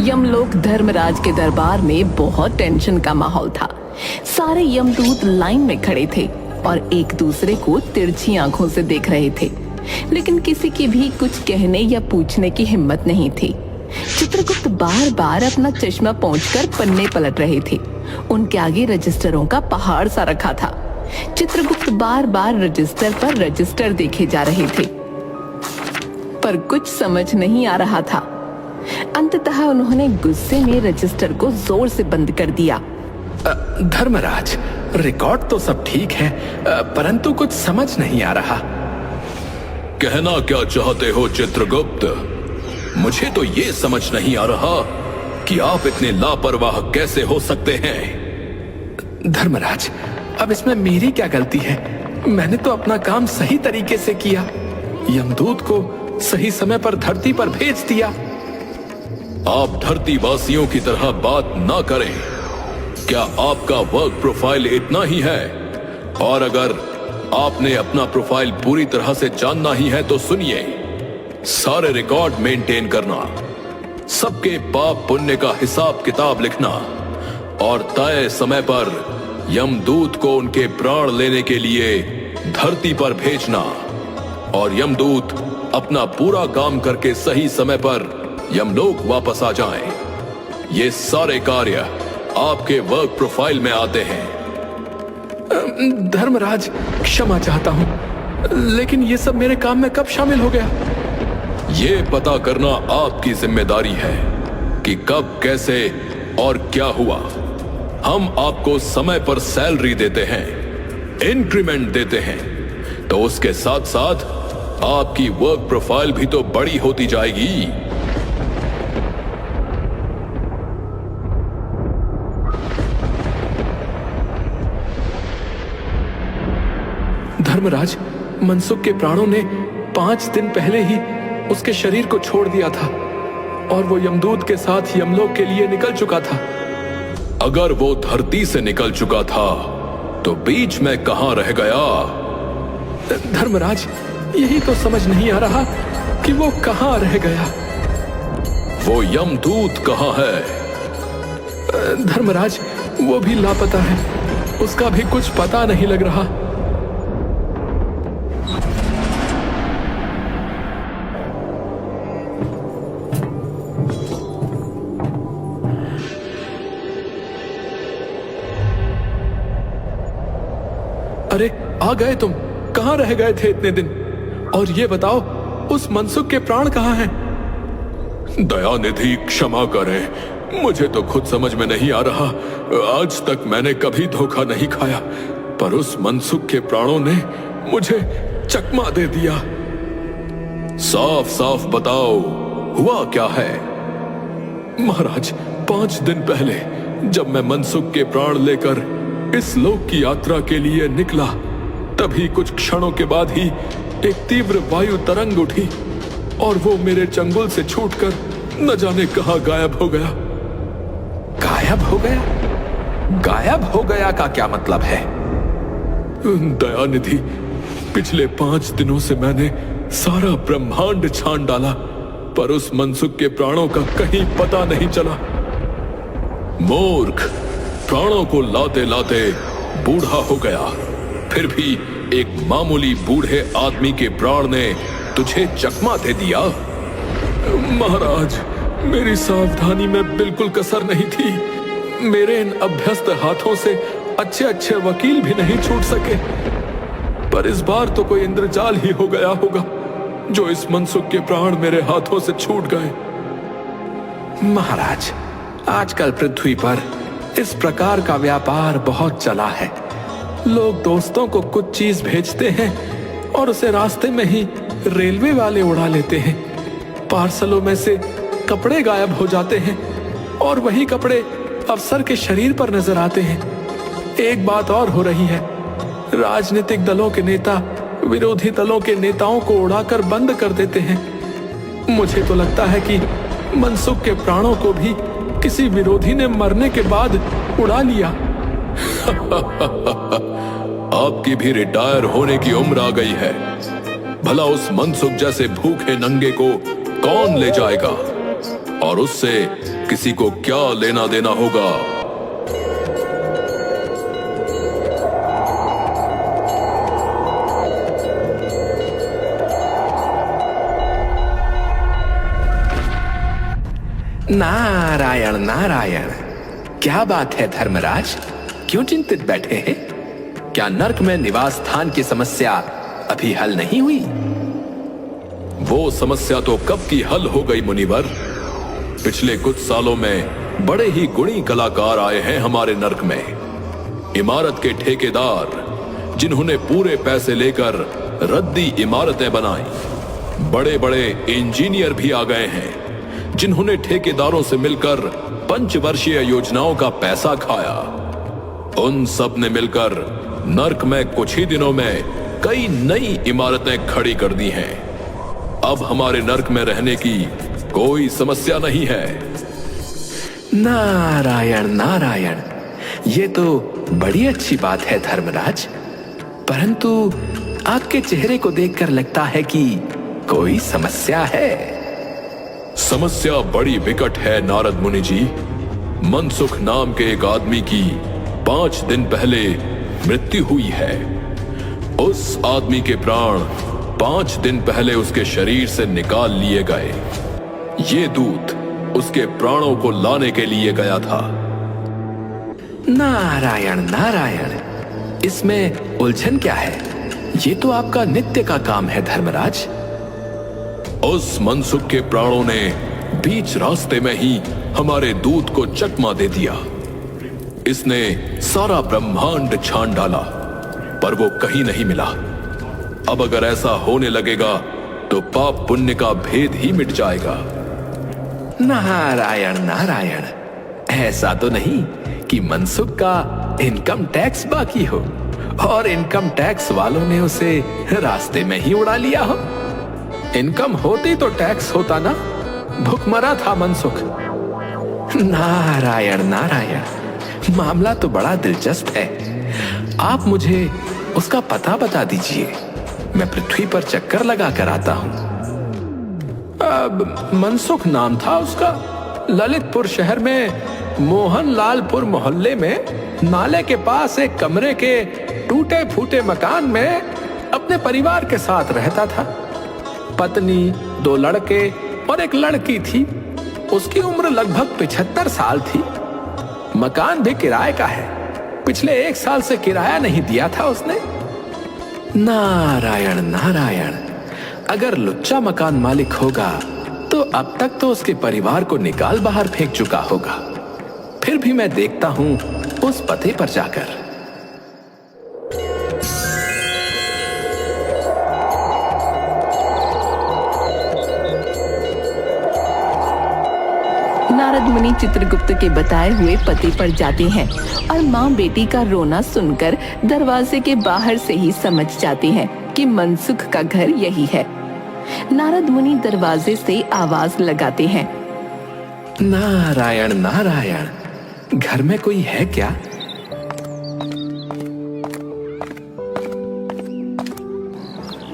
यमलोक धर्मराज के दरबार में बहुत टेंशन का माहौल था। सारे यमदूत लाइन में खड़े थे और एक दूसरे को तिरछी आंखों से देख रहे थे, लेकिन किसी की भी कुछ कहने या पूछने की हिम्मत नहीं थी। चित्रगुप्त बार बार अपना चश्मा पोंछकर पन्ने पलट रहे थे। उनके आगे रजिस्टरों का पहाड़ सा रखा था। चित्रगुप्त बार बार रजिस्टर पर रजिस्टर देखे जा रहे थे, पर कुछ समझ नहीं आ रहा था। अंततः उन्होंने गुस्से में रजिस्टर को जोर से बंद कर दिया। धर्मराज, रिकॉर्ड तो सब ठीक है, परंतु कुछ समझ नहीं आ रहा। कहना क्या चाहते हो चित्रगुप्त? मुझे तो ये समझ नहीं आ रहा कि आप इतने लापरवाह कैसे हो सकते हैं। धर्मराज, अब इसमें मेरी क्या गलती है? मैंने तो अपना काम सही तरीके से किया, यमदूत को सही समय पर धरती पर भेज दिया। आप धरती वासियों की तरह बात ना करें। क्या आपका वर्क प्रोफाइल इतना ही है? और अगर आपने अपना प्रोफाइल पूरी तरह से जानना ही है तो सुनिए, सारे रिकॉर्ड मेंटेन करना, सबके पाप पुण्य का हिसाब किताब लिखना और तय समय पर यमदूत को उनके प्राण लेने के लिए धरती पर भेजना, और यमदूत अपना पूरा काम करके सही समय पर यमलोक वापस आ जाएं। ये सारे कार्य आपके वर्क प्रोफाइल में आते हैं। धर्मराज, क्षमा चाहता हूं, लेकिन ये सब मेरे काम में कब शामिल हो गया? ये पता करना आपकी जिम्मेदारी है कि कब, कैसे और क्या हुआ। हम आपको समय पर सैलरी देते हैं, इंक्रीमेंट देते हैं, तो उसके साथ साथ आपकी वर्क प्रोफाइल भी तो बड़ी होती जाएगी। धर्मराज, मनसुख के प्राणों ने 5 दिन पहले ही उसके शरीर को छोड़ दिया था और वो यमदूत के साथ यमलोक के लिए निकल चुका था। अगर वो धरती से निकल चुका था तो बीच में कहां रह गया? धर्मराज, यही तो समझ नहीं आ रहा कि वो कहां रह गया। वो यमदूत कहां है? धर्मराज, वो भी लापता है, उसका भी कुछ पता नहीं लग रहा। अरे, आ गए तुम? कहां रह गए थे इतने दिन? और ये बताओ, उस मनसुख के प्राण कहां हैं? दयानिधि, क्षमा करें, मुझे तो खुद समझ में नहीं आ रहा। आज तक मैंने कभी धोखा नहीं खाया, पर उस मनसुख के प्राणों ने मुझे चकमा दे दिया। साफ साफ बताओ, हुआ क्या है? महाराज, 5 दिन पहले जब मैं मनसुख के प्राण लेकर इस लोक की यात्रा के लिए निकला, तभी कुछ क्षणों के बाद ही एक तीव्र वायु तरंग उठी और वो मेरे चंगुल से छूटकर न जाने कहां गायब हो गया। गायब हो गया? गायब हो गया का क्या मतलब है? दयानिधि, पिछले 5 दिनों से मैंने सारा ब्रह्मांड छान डाला, पर उस मनसुख के प्राणों का कहीं पता नहीं चला। मूर्ख, प्राणों को लाते लाते बूढ़ा हो गया, फिर भी एक मामूली बूढ़े आदमी के प्राण ने तुझे चकमा दे दिया। महाराज, मेरी सावधानी में बिल्कुल कसर नहीं थी। मेरे इन अभ्यस्त हाथों से अच्छे अच्छे वकील भी नहीं छूट सके, पर इस बार तो कोई इंद्रजाल ही हो गया होगा जो इस मनसुख के प्राण मेरे हाथों से छूट गए। महाराज, आजकल पृथ्वी पर इस प्रकार का व्यापार बहुत चला है। लोग दोस्तों को कुछ चीज भेजते हैं और उसे रास्ते में ही रेलवे वाले उड़ा लेते हैं। पार्सलों में से कपड़े गायब हो जाते हैं और वही कपड़े अफसर के शरीर पर नजर आते हैं। एक बात और हो रही है, राजनीतिक दलों के नेता विरोधी दलों के नेताओं को उड़ाकर बंद कर देते हैं। मुझे तो लगता है कि मनसुख के प्राणों को भी किसी विरोधी ने मरने के बाद उड़ा लिया। आपकी भी रिटायर होने की उम्र आ गई है। भला उस मनसुख जैसे भूखे नंगे को कौन ले जाएगा? और उससे किसी को क्या लेना देना होगा। नारायण नारायण, क्या बात है धर्मराज, क्यों चिंतित बैठे हैं? क्या नर्क में निवास स्थान की समस्या अभी हल नहीं हुई? वो समस्या तो कब की हल हो गई मुनिवर। पिछले कुछ सालों में बड़े ही गुणी कलाकार आए हैं हमारे नर्क में। इमारत के ठेकेदार जिन्होंने पूरे पैसे लेकर रद्दी इमारतें बनाई। बड़े बड़े इंजीनियर भी आ गए हैं जिन्होंने ठेकेदारों से मिलकर पंचवर्षीय योजनाओं का पैसा खाया। उन सब ने मिलकर नर्क में कुछ ही दिनों में कई नई इमारतें खड़ी कर दी हैं। अब हमारे नर्क में रहने की कोई समस्या नहीं है। नारायण नारायण, ये तो बड़ी अच्छी बात है धर्मराज, परंतु आपके चेहरे को देखकर लगता है कि कोई समस्या है। समस्या बड़ी विकट है नारद मुनि जी। मनसुख नाम के एक आदमी की 5 दिन पहले मृत्यु हुई है। उस आदमी के प्राण 5 दिन पहले उसके शरीर से निकाल लिए गए। ये दूत उसके प्राणों को लाने के लिए गया था। नारायण नारायण, इसमें उलझन क्या है? ये तो आपका नित्य का काम है धर्मराज। उस मनसुख के प्राणों ने बीच रास्ते में ही हमारे दूत को चकमा दे दिया। इसने सारा ब्रह्मांड छान डाला, पर वो कहीं नहीं मिला। अब अगर ऐसा होने लगेगा तो पाप पुण्य का भेद ही मिट जाएगा। नारायण नारायण, ऐसा तो नहीं कि मनसुख का इनकम टैक्स बाकी हो और इनकम टैक्स वालों ने उसे रास्ते में ही उड़ा लिया हो। इनकम होती तो टैक्स होता ना, भुखमरा था मनसुख। नारायण नारायण, मामला तो बड़ा दिलचस्प है। आप मुझे उसका पता बता दीजिए, मैं पृथ्वी पर चक्कर लगा कर आता हूं। मनसुख नाम था उसका। ललितपुर शहर में मोहनलालपुर मोहल्ले में नाले के पास एक कमरे के टूटे फूटे मकान में अपने परिवार के साथ रहता था। पत्नी, 2 लड़के और एक लड़की थी। उसकी उम्र लगभग 75 साल थी। मकान भी किराए का है। पिछले 1 साल से किराया नहीं दिया था उसने। नारायण नारायण, अगर लुच्चा मकान मालिक होगा तो अब तक तो उसके परिवार को निकाल बाहर फेंक चुका होगा। फिर भी मैं देखता हूं उस पते पर जाकर। नारद मुनि चित्रगुप्त के बताए हुए पते पर जाते हैं और माँ बेटी का रोना सुनकर दरवाजे के बाहर से ही समझ जाते हैं कि मनसुख का घर यही है। नारद मुनि दरवाजे से आवाज लगाते हैं, नारायण नारायण, घर में कोई है क्या?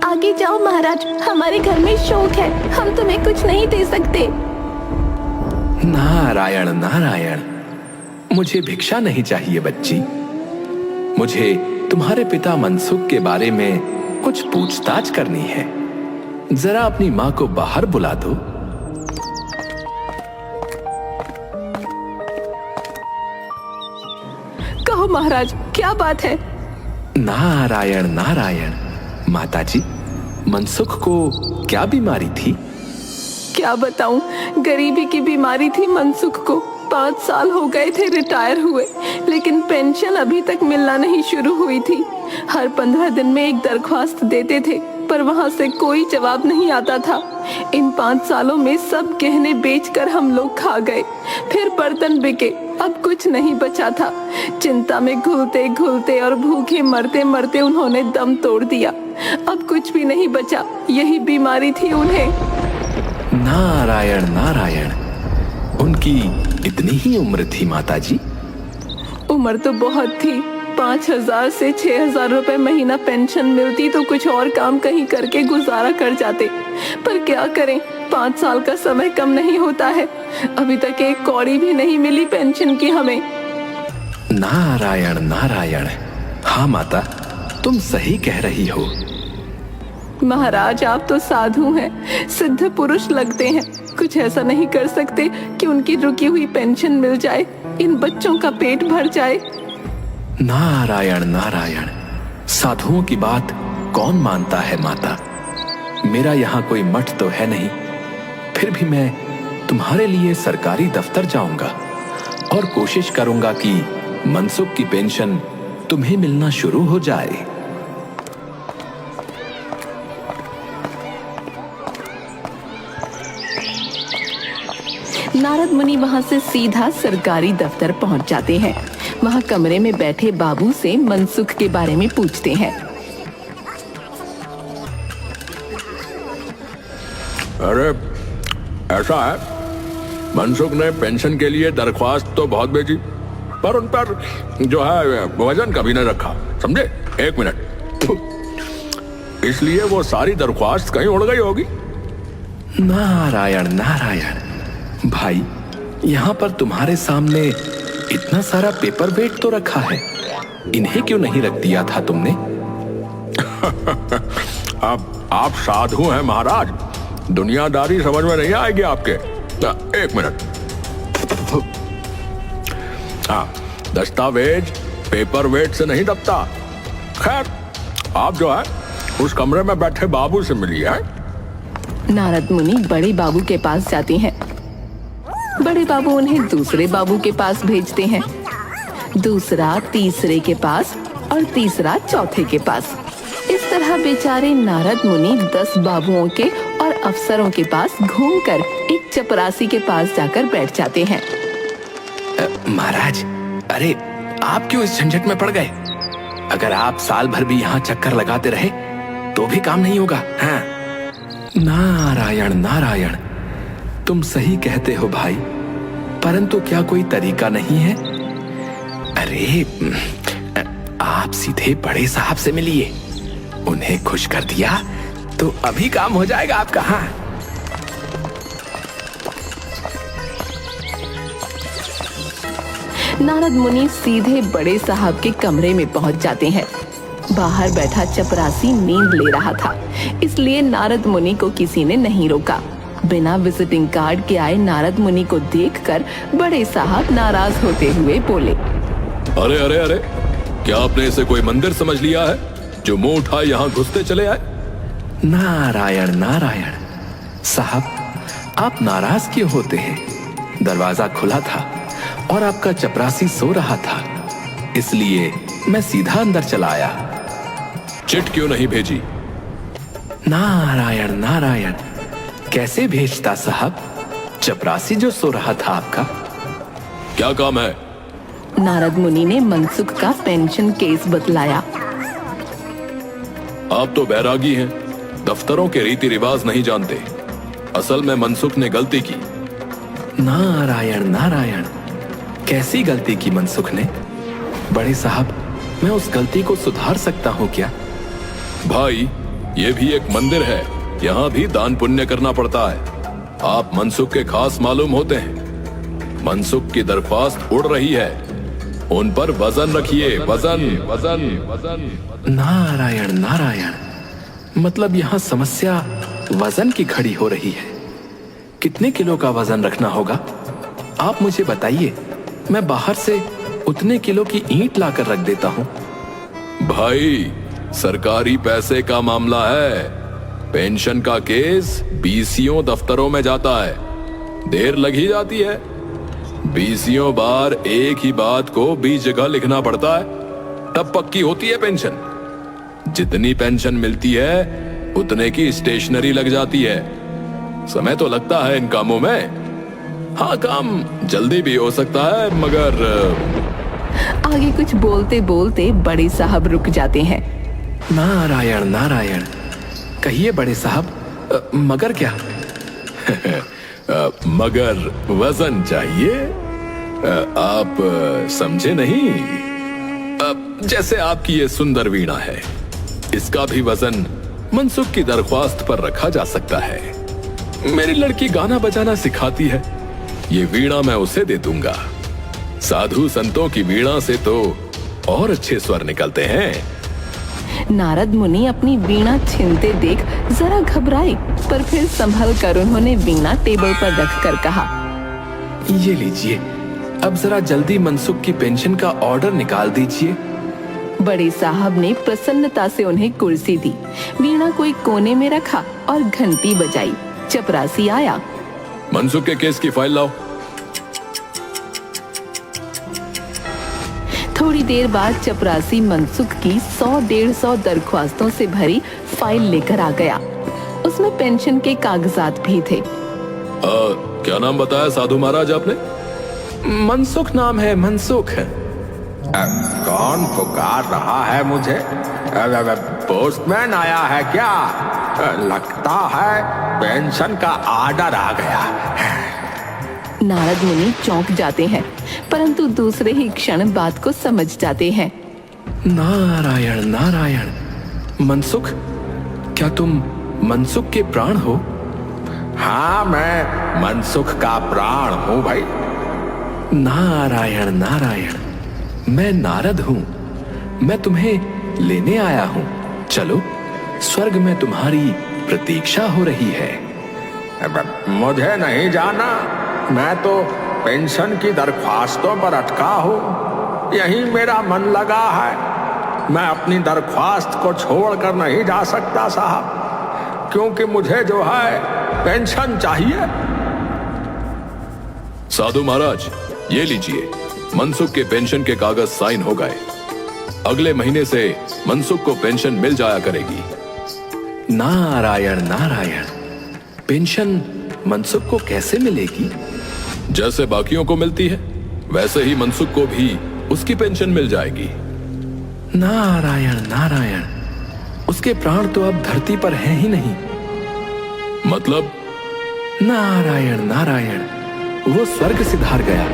आगे जाओ महाराज, हमारे घर में शोक है, हम तुम्हें कुछ नहीं दे सकते। नारायण नारायण, मुझे भिक्षा नहीं चाहिए बच्ची। मुझे तुम्हारे पिता मनसुख के बारे में कुछ पूछताछ करनी है। जरा अपनी माँ को बाहर बुला दो। कहो महाराज, क्या बात है? नारायण नारायण, माताजी, मनसुख को क्या बीमारी थी? क्या बताऊं, गरीबी की बीमारी थी मनसुख को। 5 साल हो गए थे रिटायर हुए, लेकिन पेंशन अभी तक मिलना नहीं शुरू हुई थी। हर 15 दिन में एक दरख्वास्त देते थे, पर वहां से कोई जवाब नहीं आता था। इन 5 सालों में सब गहने बेचकर हम लोग खा गए, फिर बर्तन बिके, अब कुछ नहीं बचा था। चिंता में घुलते घुलते और भूखे मरते मरते उन्होंने दम तोड़ दिया। अब कुछ भी नहीं बचा, यही बीमारी थी उन्हें। नारायण नारायण, उनकी इतनी ही उम्र थी माताजी? उम्र तो बहुत थी, 5,000 से 6,000 रुपए महीना पेंशन मिलती तो कुछ और काम कहीं करके गुजारा कर जाते, पर क्या करें, 5 साल का समय कम नहीं होता है। अभी तक एक कौड़ी भी नहीं मिली पेंशन की हमें। नारायण नारायण। हाँ माता, तुम सही कह रही हो। महाराज, आप तो साधु हैं, सिद्ध पुरुष लगते हैं। कुछ ऐसा नहीं कर सकते कि उनकी रुकी हुई पेंशन मिल जाए, इन बच्चों का पेट भर जाए। नारायण नारायण। साधुओं की बात कौन मानता है माता। मेरा यहाँ कोई मठ तो है नहीं, फिर भी मैं तुम्हारे लिए सरकारी दफ्तर जाऊंगा और कोशिश करूंगा कि मनसुख की पेंशन तुम्हें मिलना शुरू हो जाए। नारद मुनि वहां से सीधा सरकारी दफ्तर पहुंच जाते हैं। वहां कमरे में बैठे बाबू से मनसुख के बारे में पूछते हैं। अरे ऐसा है, मनसुख ने पेंशन के लिए दरख्वास्त तो बहुत भेजी, पर उन पर जो है वजन कभी नहीं रखा, समझे। 1 मिनट, इसलिए वो सारी दरख्वास्त कहीं उड़ गई होगी। नारायण नारायण। भाई, यहाँ पर तुम्हारे सामने इतना सारा पेपर वेट तो रखा है, इन्हें क्यों नहीं रख दिया था तुमने? अब आप साधु हैं महाराज, दुनियादारी समझ में नहीं आएगी आपके। 1 मिनट। हाँ, दस्तावेज पेपर वेट से नहीं दबता। खैर, आप जो है उस कमरे में बैठे बाबू से मिलिए। नारद मुनि बड़े बाबू के पास जाते हैं। बड़े बाबू उन्हें दूसरे बाबू के पास भेजते हैं, दूसरा तीसरे के पास और तीसरा चौथे के पास। इस तरह बेचारे नारद मुनि 10 बाबुओं के और अफसरों के पास घूमकर एक चपरासी के पास जाकर बैठ जाते हैं। महाराज, अरे आप क्यों इस झंझट में पड़ गए? अगर आप साल भर भी यहाँ चक्कर लगाते रहे तो भी काम नहीं होगा। हाँ। नारायण नारायण। तुम सही कहते हो भाई, परंतु क्या कोई तरीका नहीं है? अरे आप सीधे बड़े साहब से मिलिए, उन्हें खुश कर दिया तो अभी काम हो जाएगा आपका। हाँ। नारद मुनि सीधे बड़े साहब के कमरे में पहुंच जाते हैं। बाहर बैठा चपरासी नींद ले रहा था, इसलिए नारद मुनि को किसी ने नहीं रोका। बिना विजिटिंग कार्ड के आए नारद मुनि को देखकर बड़े साहब नाराज होते हुए बोले, अरे अरे अरे, क्या आपने इसे कोई मंदिर समझ लिया है जो मुंह उठाए यहाँ घुसते चले आए? नारायण नारायण। साहब, आप नाराज क्यों होते हैं? दरवाजा खुला था और आपका चपरासी सो रहा था, इसलिए मैं सीधा अंदर चला आया। चिट क्यों नहीं भेजी? नारायण नारायण। कैसे भेजता साहब? चपरासी जो सो रहा था आपका। क्या काम है? नारद मुनि ने मनसुख का पेंशन केस बतलाया। आप तो बैरागी हैं, दफ्तरों के रीति रिवाज नहीं जानते। असल में मनसुख ने गलती की। नारायण नारायण। कैसी गलती की मनसुख ने? बड़े साहब, मैं उस गलती को सुधार सकता हूँ क्या? भाई, ये भी एक मंदिर है, यहाँ भी दान पुण्य करना पड़ता है। आप मनसुख के खास मालूम होते हैं। मनसुख की दरख्वास्त उड़ रही है, उन पर वजन रखिए। वजन वजन वजन। नारायण नारायण। मतलब यहाँ समस्या वजन की खड़ी हो रही है। कितने किलो का वजन रखना होगा? आप मुझे बताइए, मैं बाहर से उतने किलो की ईंट लाकर रख देता हूँ। भाई, सरकारी पैसे का मामला है। पेंशन का केस बीसीओ दफ्तरों में जाता है, देर लग ही जाती है। बीसीओ बार एक ही बात को 20 जगह लिखना पड़ता है, तब पक्की होती है पेंशन। जितनी पेंशन मिलती है उतने की स्टेशनरी लग जाती है। समय तो लगता है इन कामों में। हाँ, काम जल्दी भी हो सकता है, मगर आगे कुछ बोलते बोलते बड़े साहब रुक जाते हैं। नारायण नारायण। कहिए बड़े साहब, मगर क्या? मगर वजन चाहिए। आप समझे नहीं? जैसे आपकी ये सुंदर वीणा है, इसका भी वजन मनसुख की दरख्वास्त पर रखा जा सकता है। मेरी लड़की गाना बजाना सिखाती है, ये वीणा मैं उसे दे दूंगा। साधु संतों की वीणा से तो और अच्छे स्वर निकलते हैं। नारद मुनि अपनी वीणा छीनते देख जरा घबराए, पर फिर संभल कर उन्होंने वीणा टेबल पर रखकर कहा, ये लीजिए, अब जरा जल्दी मनसुख की पेंशन का ऑर्डर निकाल दीजिए। बड़े साहब ने प्रसन्नता से उन्हें कुर्सी दी, वीणा को एक कोने में रखा और घंटी बजाई। चपरासी आया। मनसुख के केस की फाइल लाओ। थोड़ी देर बाद चपरासी मनसुख की 100-150 दरख्वास्तों से भरी फाइल लेकर आ गया। उसमें पेंशन के कागजात भी थे। क्या नाम बताया साधु महाराज आपने? मनसुख नाम है, मनसुख। कौन पुकार रहा है मुझे? पोस्टमैन आया है क्या? लगता है पेंशन का ऑर्डर आ गया। नारद मुनि चौंक जाते हैं, परंतु दूसरे ही क्षण बात को समझ जाते हैं। नारायण नारायण। मनसुख, क्या तुम मनसुख के प्राण हो? हाँ, मैं मनसुख का प्राण हूँ भाई। नारायण नारायण। मैं नारद हूँ, मैं तुम्हें लेने आया हूँ। चलो, स्वर्ग में तुम्हारी प्रतीक्षा हो रही है। मुझे नहीं जाना, मैं तो पेंशन की दरख्वास्तों पर अटका हूँ। यही मेरा मन लगा है। मैं अपनी दरख्वास्त को छोड़कर नहीं जा सकता साहब, क्योंकि मुझे जो है पेंशन चाहिए। साधु महाराज, ये लीजिए, मनसुख के पेंशन के कागज साइन हो गए। अगले महीने से मनसुख को पेंशन मिल जाया करेगी। नारायण नारायण। पेंशन मनसुख को कैसे मिलेगी? जैसे बाकियों को मिलती है, वैसे ही मनसुख को भी उसकी पेंशन मिल जाएगी। नारायण नारायण। उसके प्राण तो अब धरती पर हैं ही नहीं। मतलब? नारायण नारायण। वो स्वर्ग सिधार गया,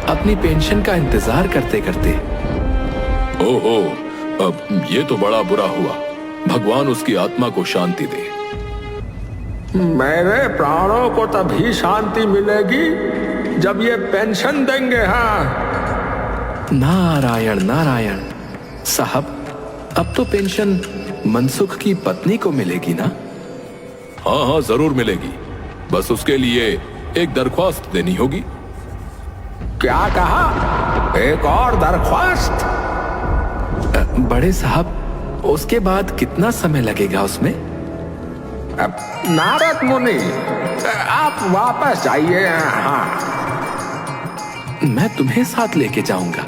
अपनी पेंशन का इंतजार करते करते। ओहो, अब ये तो बड़ा बुरा हुआ। भगवान उसकी आत्मा को शांति दे। मेरे प्राणों को तभी शांति मिलेगी जब ये पेंशन देंगे। हाँ, नारायण नारायण। साहब, अब तो पेंशन मनसुख की पत्नी को मिलेगी ना? हाँ हाँ, जरूर मिलेगी। बस उसके लिए एक दरख्वास्त देनी होगी। क्या कहा? एक और दरख्वास्त? बड़े साहब, उसके बाद कितना समय लगेगा उसमें? नारद मुनि, आप वापस जाइए। हाँ, मैं तुम्हें साथ लेके जाऊंगा।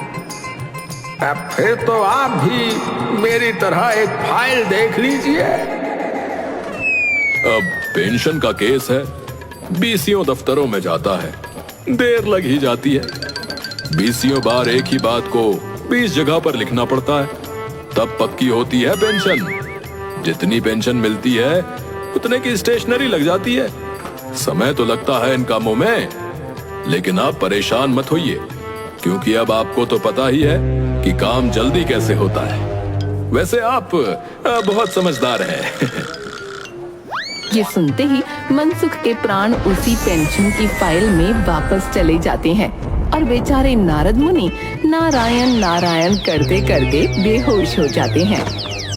फिर तो आप भी मेरी तरह एक फाइल देख लीजिए। अब पेंशन का केस है, बीसियों दफ्तरों में जाता है, देर लग ही जाती है। बीसियों बार एक ही बात को 20 जगह पर लिखना पड़ता है, तब पक्की होती है पेंशन। जितनी पेंशन मिलती है उतने की स्टेशनरी लग जाती है। समय तो लगता है इन कामों में, लेकिन आप परेशान मत होइए, क्योंकि अब आपको तो पता ही है कि काम जल्दी कैसे होता है। वैसे आप बहुत समझदार हैं। ये सुनते ही मनसुख के प्राण उसी पेंशन की फाइल में वापस चले जाते हैं और बेचारे नारद मुनि नारायण नारायण करते करते बेहोश हो जाते हैं।